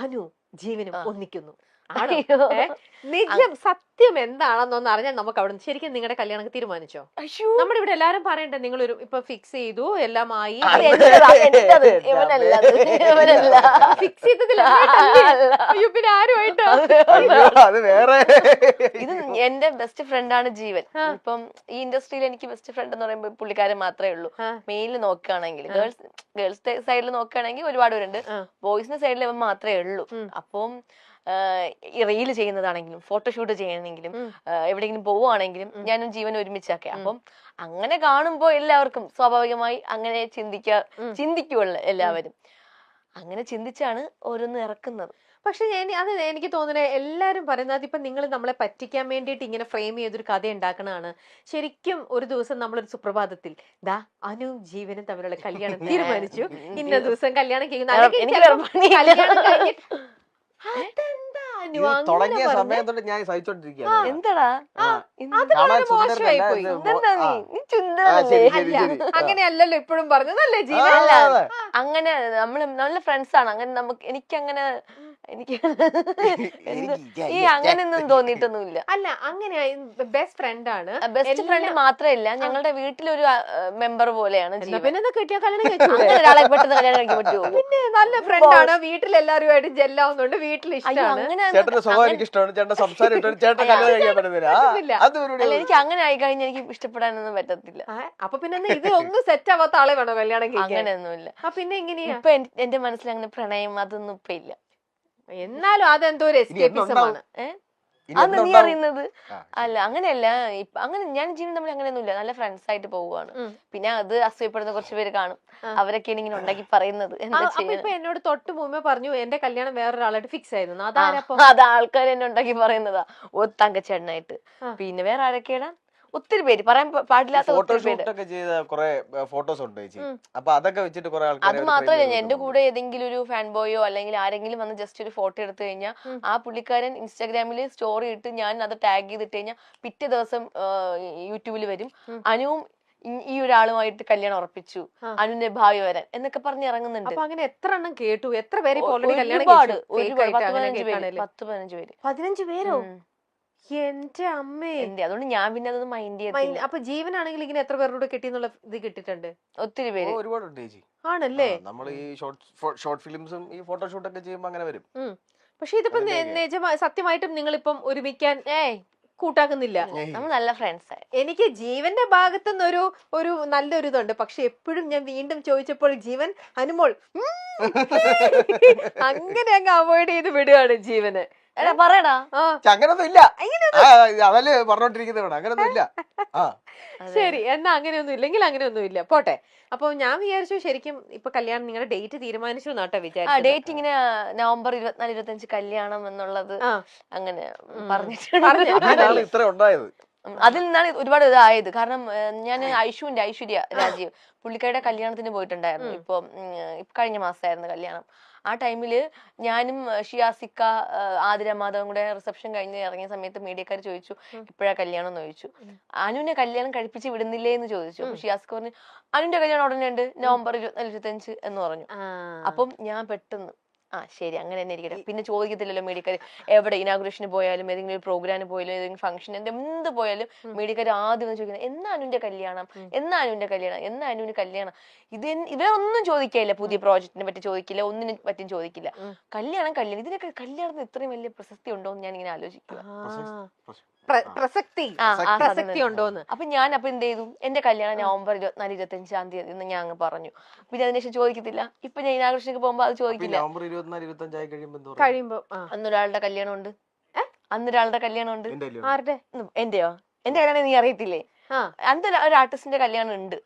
അനു ജീവനും ഒന്നിക്കുന്നു. നിജം സത്യം എന്താണെന്നൊന്ന് അറിഞ്ഞാൽ നമുക്ക് അവിടെ ശരിക്കും നിങ്ങളുടെ കല്യാണം തീരുമാനിച്ചോ? നമ്മുടെ ഇവിടെ എല്ലാരും പറയണ്ടേ നിങ്ങളൊരു ഇപ്പൊ ഫിക്സ് ചെയ്തു എല്ലാമായി ഫിക്സ് ചെയ്തതില്ല പിന്നെ ആരുമായിട്ടോ? ഇത് എന്റെ ബെസ്റ്റ് ഫ്രണ്ടാണ് ജീവൻ. ഇപ്പം ഈ ഇൻഡസ്ട്രിയിൽ എനിക്ക് ബെസ്റ്റ് ഫ്രണ്ട് എന്ന് പറയുമ്പോൾ പുള്ളിക്കാരൻ മാത്രമേ ഉള്ളൂ. മെയിലിൽ നോക്കുകയാണെങ്കിൽ ഗേൾസ് സൈഡിൽ നോക്കുകയാണെങ്കിൽ ഒരുപാട് പേരുണ്ട്. ബോയ്സിന്റെ സൈഡിൽ ഇവൻ മാത്രമേ ഉള്ളൂ. അപ്പം റീല് ചെയ്യുന്നതാണെങ്കിലും ഫോട്ടോഷൂട്ട് ചെയ്യണമെങ്കിലും എവിടെയെങ്കിലും പോവുകയാണെങ്കിലും ഞാനും ജീവനും ഒരുമിച്ചൊക്കെ. അപ്പം അങ്ങനെ കാണുമ്പോ എല്ലാവർക്കും സ്വാഭാവികമായി അങ്ങനെ ചിന്തിക്കുമല്ലോ എല്ലാവരും. അങ്ങനെ ചിന്തിച്ചാണ് ഓരോന്ന് ഇറക്കുന്നത്. പക്ഷെ അത് എനിക്ക് തോന്നുന്നത് എല്ലാരും പറയുന്നത് ഇപ്പൊ നിങ്ങൾ നമ്മളെ പറ്റിക്കാൻ വേണ്ടിയിട്ട് ഇങ്ങനെ ഫ്രെയിം ചെയ്തൊരു കഥ ഉണ്ടാക്കണതാണ്. ശരിക്കും ഒരു ദിവസം നമ്മളൊരു സുപ്രഭാതത്തിൽ ദാ അനു ജീവനും തമ്മിലുള്ള കല്യാണം തീരുമാനിച്ചു, ഇന്ന ദിവസം കല്യാണം തുടങ്ങിയ സമയം തൊട്ട് ഞാൻ സഹിച്ചോണ്ടിരിക്കുകയാണ്. എന്താടാ മോശമായി പോയി. അങ്ങനെയല്ലല്ലോ ഇപ്പോഴും പറഞ്ഞതല്ലേ ജീവൻ? അങ്ങനെ നമ്മള് നല്ല ഫ്രണ്ട്സ് ആണ്. അങ്ങനെ എനിക്കങ്ങനെ അങ്ങനെയൊന്നും തോന്നിയിട്ടൊന്നുമില്ല. അല്ല അങ്ങനെ ബെസ്റ്റ് ഫ്രണ്ട് ആണ്. ബെസ്റ്റ് ഫ്രണ്ട് മാത്രമല്ല ഞങ്ങളുടെ വീട്ടിലൊരു മെമ്പർ പോലെയാണ്. ഒരാളെ പെട്ടെന്ന് കല്യാണം കഴിക്കാൻ പറ്റുമോ? പിന്നെ നല്ല ഫ്രണ്ട് ആണ്. വീട്ടിലെല്ലാവരുമായിട്ട് ജെല്ലാവുന്നുണ്ട്. വീട്ടിൽ ഇഷ്ടമാണ്. എനിക്ക് അങ്ങനെ ആയി കഴിഞ്ഞാൽ എനിക്ക് ഇഷ്ടപ്പെടാനൊന്നും പറ്റത്തില്ല. അപ്പൊ പിന്നെ ഇത് ഒന്നും സെറ്റ് ആവാത്ത ആളെ വേണോ കല്യാണം കഴിക്കാൻ? അങ്ങനെയൊന്നുമില്ല. പിന്നെ എങ്ങനെയാ? ഇപ്പൊ എന്റെ മനസ്സിൽ അങ്ങനെ പ്രണയം അതൊന്നും ഇപ്പൊ ഇല്ല. എന്നാലും അതെന്തോ ഒരു എസ്കേപ്പിസമാണ്. അന്ന് നീ അറിയുന്നത് അല്ല. അങ്ങനെയല്ല. അങ്ങനെ ഞാൻ ജീവൻ തമ്മിൽ അങ്ങനെയൊന്നുമില്ല. നല്ല ഫ്രണ്ട്സ് ആയിട്ട് പോവുകയാണ്. പിന്നെ അത് അസൂയപ്പെടുന്ന കുറച്ച് പേര് കാണും. അവരൊക്കെയാണ് ഇങ്ങനെ ഉണ്ടാക്കി പറയുന്നത്. ഇപ്പൊ എന്നോട് തൊട്ട് മുമ്പേ പറഞ്ഞു എന്റെ കല്യാണം വേറൊരാളായിട്ട് ഫിക്സ് ആയിരുന്നു. അത് ആൾക്കാർ എന്നെ ഉണ്ടാക്കി പറയുന്നതാ. തങ്കച്ചേട്ടനായിട്ട്. പിന്നെ വേറെ ആരൊക്കെയാണ് ഒത്തിരി പേര് പറയാൻ പാടില്ലാത്ത ഫോട്ടോസ് ഉണ്ട്. അപ്പൊ അതൊക്കെ വെച്ചിട്ട് കുറെ ആൾക്കാർ. അത് മാത്രമല്ല എന്റെ കൂടെ ഏതെങ്കിലും ഒരു ഫാൻ ബോയോ അല്ലെങ്കിൽ ആരെങ്കിലും വന്ന് ജസ്റ്റ് ഒരു ഫോട്ടോ എടുത്തു കഴിഞ്ഞാൽ ആ പുള്ളിക്കാരൻ ഇൻസ്റ്റാഗ്രാമിൽ സ്റ്റോറി ഇട്ട് ഞാൻ അത് ടാഗ് ചെയ്തിട്ട് കഴിഞ്ഞാൽ പിറ്റേ ദിവസം യൂട്യൂബിൽ വരും അനുവും ഈ ഒരാളുമായിട്ട് കല്യാണം ഉറപ്പിച്ചു, അനുവിന്റെ ഭാവി വരാൻ എന്നൊക്കെ പറഞ്ഞ് ഇറങ്ങുന്നുണ്ട്. അപ്പൊ അങ്ങനെ എത്ര എണ്ണം കേട്ടു? എത്ര പേര്? 10-15 പേര്. 15 പേരോ? എന്റെ അമ്മേ. അതുകൊണ്ട് ഞാൻ പിന്നെ അതൊന്നും മൈൻഡ് ചെയ്തില്ല. അപ്പൊ ജീവനാണെങ്കിൽ ഇങ്ങനെ എത്ര പേരോട് കിട്ടിയെന്നുള്ള ഇത് കിട്ടിയിട്ടുണ്ട്? ഒത്തിരി പേര്. ഒരുപാടുണ്ട് ചേച്ചി. ആണല്ലേ? നമ്മൾ ഈ ഷോർട്ട് ഫിലിംസും ഈ ഫോട്ടോഷൂട്ട് ഒക്കെ ചെയ്യുമ്പോ അങ്ങനെ വരും. പക്ഷെ ഇതിപ്പോ സത്യമായിട്ടും നിങ്ങളിപ്പം ഒരുമിക്കാൻ കൂട്ടാക്കുന്നില്ല. നമ്മൾ നല്ല ഫ്രണ്ട്സ്. എനിക്ക് ജീവന്റെ ഭാഗത്തുനിന്ന് ഒരു നല്ലൊരു ഇതുണ്ട്. പക്ഷെ എപ്പോഴും ഞാൻ വീണ്ടും ചോദിച്ചപ്പോൾ ജീവൻ അനുമോൾ അങ്ങനെ അങ്ങ് അവോയ്ഡ് ചെയ്ത് വിടുകയാണ് ജീവന്. പറയടാ അങ്ങനൊന്നും ഇല്ല. അതല്ലേ പറഞ്ഞോണ്ടിരിക്കുന്നത്. അങ്ങനൊന്നും ഇല്ല. ശരി, എന്നാ അങ്ങനെയൊന്നും ഇല്ലെങ്കിൽ അങ്ങനെയൊന്നും ഇല്ല, പോട്ടെ. അപ്പൊ ഞാൻ വിചാരിച്ചു ശരിക്കും ഇപ്പൊ കല്യാണം നിങ്ങളുടെ ഡേറ്റ് തീരുമാനിച്ചു എന്നാട്ടോ വിചാരിച്ചു. ഡേറ്റ് ഇങ്ങനെ നവംബർ 24-25 കല്യാണം എന്നുള്ളത് അങ്ങനെ പറഞ്ഞിട്ടുണ്ട്. ഇത്ര ഉണ്ടായത് അതിൽ നിന്നാണ് ഒരുപാട് ഇതായത്. കാരണം ഞാൻ ഐശ്വര്യ രാജീവ് പുള്ളിക്കാരുടെ കല്യാണത്തിന് പോയിട്ടുണ്ടായിരുന്നു. ഇപ്പൊ കഴിഞ്ഞ മാസമായിരുന്നു കല്യാണം. ആ ടൈമില് ഞാനും ഷിയാസിക്ക ആതിര മാധവും കൂടെ റിസപ്ഷൻ കഴിഞ്ഞ് ഇറങ്ങിയ സമയത്ത് മീഡിയക്കാർ ചോദിച്ചു എപ്പോഴാ കല്യാണം എന്ന് ചോദിച്ചു. അനുവിനെ കല്യാണം കഴിപ്പിച്ച് വിടുന്നില്ലേ എന്ന് ചോദിച്ചു. അപ്പൊ ഷിയാസിക്ക പറഞ്ഞു അനുവിന്റെ കല്യാണം ഉടനെ ഉണ്ട് നവംബർ 24-25 എന്ന് പറഞ്ഞു. അപ്പം ഞാൻ പെട്ടെന്ന് ശരി അങ്ങനെ തന്നെ ഇരിക്കട്ടെ. പിന്നെ ചോദിക്കത്തില്ലല്ലോ മീഡിയക്കാർ. എവിടെ ഇനാഗുറേഷന് പോയാലും ഏതെങ്കിലും ഒരു പ്രോഗ്രാമിന് പോയാലും ഏതെങ്കിലും ഫംഗ്ഷൻ എന്ത് പോയാലും മീഡിയക്കാർ ആദ്യം ചോദിക്കുന്നത് എന്നാ അനുവിന്റെ കല്യാണം, എന്നാ അനുവിന്റെ കല്യാണം. ഇവരൊന്നും ചോദിക്കില്ല. പുതിയ പ്രോജക്റ്റിനെ പറ്റി ചോദിക്കില്ല, ഒന്നിനെ പറ്റിയും ചോദിക്കില്ല. കല്യാണം ഇതിനൊക്കെ കല്യാണത്തിന് ഇത്രയും വലിയ പ്രസക്തി ഉണ്ടോ എന്ന് ഞാൻ ഇങ്ങനെ ആലോചിക്കുക. പ്രസക്തി ഉണ്ടോന്ന്. അപ്പൊ ഞാൻ എന്ത് ചെയ്തു, എന്റെ കല്യാണം നവംബർ 24-25 തീയതി എന്ന് ഞാൻ അങ്ങ് പറഞ്ഞു. പിന്നെ അതിനുശേഷം ചോദിക്കത്തില്ല. ഇപ്പൊ ഞാൻ ഇനാഗുറേഷനൊക്കെ പോകുമ്പോ അത് ചോദിക്കില്ല. കഴിയുമ്പോ അന്നൊരാളുടെ കല്യാണം ഉണ്ട്. ആരുടെ? എന്റെയോ? എന്റെ കല്യാണം നീ അറിയത്തില്ലേ? അന്ന് ഒരു ആർട്ടിസ്റ്റിന്റെ കല്യാണം ഉണ്ട്.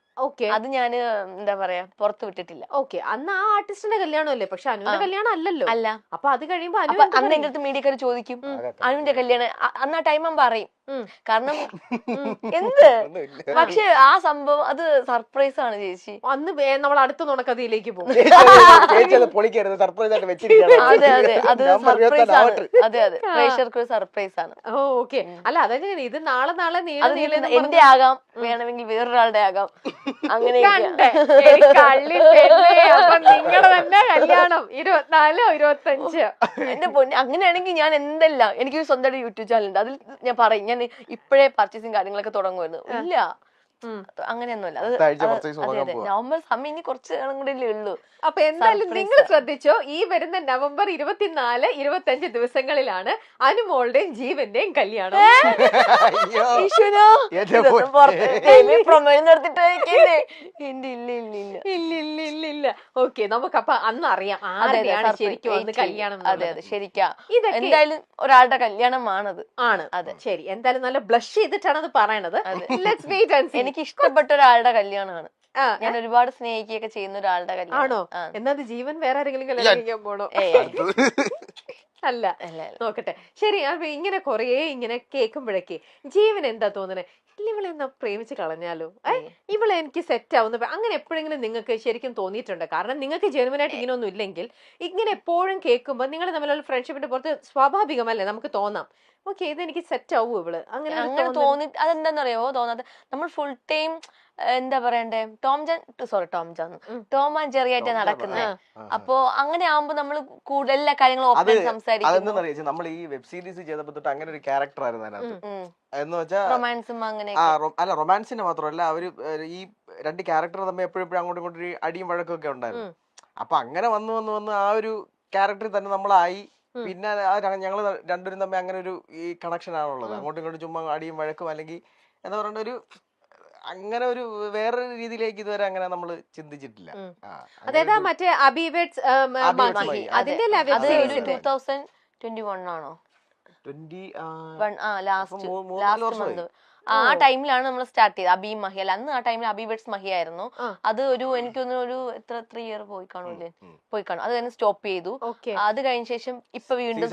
അത് ഞാൻ എന്താ പറയാ പുറത്തു വിട്ടിട്ടില്ല. അന്ന് ആ ആർട്ടിസ്റ്റിന്റെ കല്യാണം അല്ലേ? പക്ഷെ അനുവിന്റെ കല്യാണം അല്ലല്ലോ. അല്ല. അപ്പൊ അത് കഴിയുമ്പോ അന്ന് എന്റെ അടുത്ത് മീഡിയക്കാർ ചോദിക്കും അനുവിന്റെ കല്യാണം. അന്ന് ആ ടൈം പറയും. കാരണം എന്ത് പക്ഷെ ആ സംഭവം അത് സർപ്രൈസ് ആണ് ചേച്ചി. അന്ന് നമ്മൾ അടുത്ത നുണക്കഥയിലേക്ക് പോകും. അതെ അത് സർപ്രൈസ് ആണ്. അതെ പ്രേക്ഷകർക്ക് ഒരു സർപ്രൈസ് ആണ്. അല്ല അതെങ്ങനെ ഇത് നാളെ എന്റെ ആകാം, വേണമെങ്കിൽ വേറൊരാളുടെ ആകാം. അങ്ങനെയൊക്കെ അപ്പൊ നിങ്ങളുടെ തന്നെ കല്യാണം 24 25. എന്റെ പൊന്നെ, അങ്ങനെയാണെങ്കിൽ ഞാൻ എന്തെല്ലാം, എനിക്ക് സ്വന്തമായിട്ട് യൂട്യൂബ് ചാനൽ ഉണ്ട്, അതിൽ ഞാൻ പറയും ഞാൻ ഇപ്പോഴേ പർച്ചേസിങ് കാര്യങ്ങളൊക്കെ തുടങ്ങുമായിരുന്നു. ഇല്ല, അങ്ങനെയൊന്നുമല്ല. അത് അതെ അതെ, നവംബർ സമയം ഇനി കുറച്ച് നാളും കൂടെ ഉള്ളൂ. അപ്പൊ എന്തായാലും നിങ്ങൾ ശ്രദ്ധിച്ചോ, ഈ വരുന്ന നവംബർ 24, 25 ദിവസങ്ങളിലാണ് അനുമോളുടെയും ജീവന്റെയും കല്യാണം. ഇല്ല. ഓക്കെ, നമുക്ക് അപ്പൊ അന്ന് അറിയാം ആരുടെയാണ് ശരിക്കും അന്ന് കല്യാണം. അതെ അതെ, ശരിക്കാ. എന്തായാലും ഒരാളുടെ കല്യാണമാണത്. ആണ്. അതെ, ശരി. എന്തായാലും നല്ല ബ്ലഷ് ചെയ്തിട്ടാണ് അത് പറയണത്. Let's wait and see. എനിക്ക് ഇഷ്ടപ്പെട്ട ഒരാളുടെ കല്യാണമാണ്. ഞാൻ ഒരുപാട് സ്നേഹിക്കുകയൊക്കെ ചെയ്യുന്ന ഒരാളുടെ കല്യാണം. ആണോ? എന്നാ ജീവൻ വേറെ ആരെങ്കിലും കല്യാണം കഴിക്കാൻ പോണോ? അല്ല, നോക്കട്ടെ. ശരി. അപ്പൊ ഇങ്ങനെ കൊറേ ഇങ്ങനെ കേൾക്കുമ്പോഴേക്ക് ജീവൻ എന്താ തോന്നണേ, ഇവളെ എന്നാ പ്രേമിച്ച് കളഞ്ഞാലോ, ഇവളെ എനിക്ക് സെറ്റ് ആവുന്ന അങ്ങനെ എപ്പോഴെങ്കിലും നിങ്ങൾക്ക് ശരിക്കും തോന്നിയിട്ടുണ്ട്? കാരണം നിങ്ങൾക്ക് ജെനുവനായിട്ട് ഇങ്ങനെ ഒന്നും ഇല്ലെങ്കിൽ ഇങ്ങനെ എപ്പോഴും കേൾക്കുമ്പോൾ നിങ്ങൾ തമ്മിലുള്ള ഫ്രണ്ട്ഷിപ്പിന്റെ പുറത്ത് സ്വാഭാവികമല്ലേ നമുക്ക് തോന്നാം, ഓക്കെ ഇതെനിക്ക് സെറ്റ് ആവൂ ഇവള്, അങ്ങനെ തോന്നി. അതെന്താന്നറിയോ തോന്നാതെ, നമ്മൾ ഫുൾ ടൈം എന്താ പറയണ്ടേ, ടോം ആൻഡ് ജെറി ആയിട്ട് നടക്കുന്നത്. അപ്പൊ അങ്ങനെ ആവുമ്പോ നമ്മൾ കൂടുതൽ എല്ലാ കാര്യങ്ങളും ഓപ്പൺ സംസാരിക്കും. നമ്മൾ ഈ വെബ് സീരീസ് ചെയ്തപ്പോ തൊട്ട് അങ്ങനെ ഒരു ക്യാരക്ടർ ആയിരുന്നു അതിനകത്ത്. എന്ന് വെച്ചാൽ റൊമാൻസും അങ്ങനെ അല്ല, റൊമാൻസിന് മാത്രമല്ല, അവര് ഈ രണ്ട് ക്യാരക്ടർ തമ്മിൽ എപ്പോഴും അങ്ങോട്ടും ഇങ്ങോട്ടും ഒരു അടിയും വഴക്കൊക്കെ ഉണ്ടായിരുന്നു. അപ്പൊ അങ്ങനെ വന്ന് ആ ഒരു ക്യാരക്ടറിൽ തന്നെ നമ്മളായി. പിന്നെ ഞങ്ങള് രണ്ടുപേരും തമ്മിൽ അങ്ങനെ ഒരു ഈ കണക്ഷൻ ആണുള്ളത്. അങ്ങോട്ടും ഇങ്ങോട്ടും ചുമ്മാ അടിയും വഴക്കും, അല്ലെങ്കിൽ എന്താ പറയണ്ട, ഒരു അങ്ങനെ ഒരു വേറൊരു രീതിയിലേക്ക് ഇതുവരെ അങ്ങനെ നമ്മള് ചിന്തിച്ചിട്ടില്ല. അതായത് മറ്റേ അബിവേഡ്സ് അതിന്റെ 2021 ആണോ? ലാസ്റ്റ് മന്ത് ആ ടൈമിലാണ് നമ്മൾ സ്റ്റാർട്ട് ചെയ്തത്. അബി മഹി അല്ല, അന്ന് ആ ടൈമിൽ അബിവേഡ്സ് മഹി ആയിരുന്നു. അത് ഒരു എനിക്കൊന്ന് ഒരു 3 ഇയർ പോയി കാണും. അത് തന്നെ സ്റ്റോപ്പ് ചെയ്തു. അത് കഴിഞ്ഞ ശേഷം ഇപ്പൊ വീണ്ടും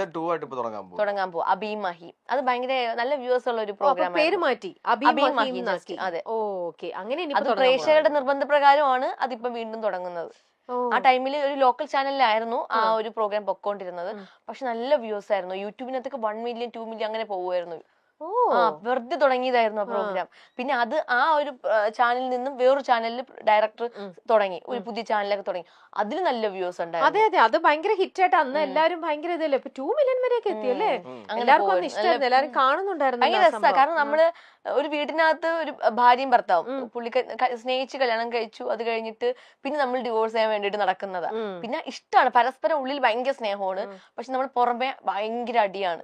തുടങ്ങാൻ പോകും അബി മഹി. അത് ഭയങ്കര നല്ല വ്യൂവേഴ്സ് ഉള്ള ഒരു പ്രോഗ്രാം. പേര് മാറ്റി അബി മഹി. അതെ, അത് പ്രേക്ഷകരുടെ നിർബന്ധപ്രകാരമാണ് അതിപ്പോ വീണ്ടും തുടങ്ങുന്നത്. ആ ടൈമിൽ ഒരു ലോക്കൽ ചാനലിലായിരുന്നു ആ ഒരു പ്രോഗ്രാം പൊക്കോണ്ടിരുന്നത്. പക്ഷെ നല്ല വ്യൂസ് ആയിരുന്നു. യൂട്യൂബിനകത്തൊക്കെ 1 മില്യൺ 2 മില്യൺ അങ്ങനെ പോകുമായിരുന്നു. വെറുതെ തുടങ്ങിയതായിരുന്നു ആ പ്രോഗ്രാം. പിന്നെ അത് ആ ഒരു ചാനലിൽ നിന്നും വേറൊരു ചാനലിൽ ഡയറക്ടർ തുടങ്ങി, ഒരു പുതിയ ചാനലൊക്കെ തുടങ്ങി. അതിൽ നല്ല വ്യൂസ് ഉണ്ടായിരുന്നു. അതെ അതെ, അത് ഭയങ്കര ഹിറ്റ് ആയിട്ട് അന്ന് എല്ലാരും ഭയങ്കര ഇതല്ലേ, 2 മില്യൺ വരെയൊക്കെ എത്തിയല്ലേ. എല്ലാവർക്കും ഇഷ്ടമായിരുന്നു, എല്ലാരും കാണുന്നുണ്ടായിരുന്നു. ഭയങ്കര രസമാണ്. കാരണം നമ്മള് ഒരു വീടിനകത്ത് ഒരു ഭാര്യയും ഭർത്താവും സ്നേഹിച്ച് കല്യാണം കഴിച്ചു. അത് കഴിഞ്ഞിട്ട് പിന്നെ നമ്മൾ ഡിവോഴ്സ് ചെയ്യാൻ വേണ്ടിട്ട് നടക്കുന്നതാ. പിന്നെ ഇഷ്ടമാണ്, പരസ്പരം ഉള്ളിൽ ഭയങ്കര സ്നേഹമാണ്. പക്ഷെ നമ്മൾ പുറമെ ഭയങ്കര അടിയാണ്.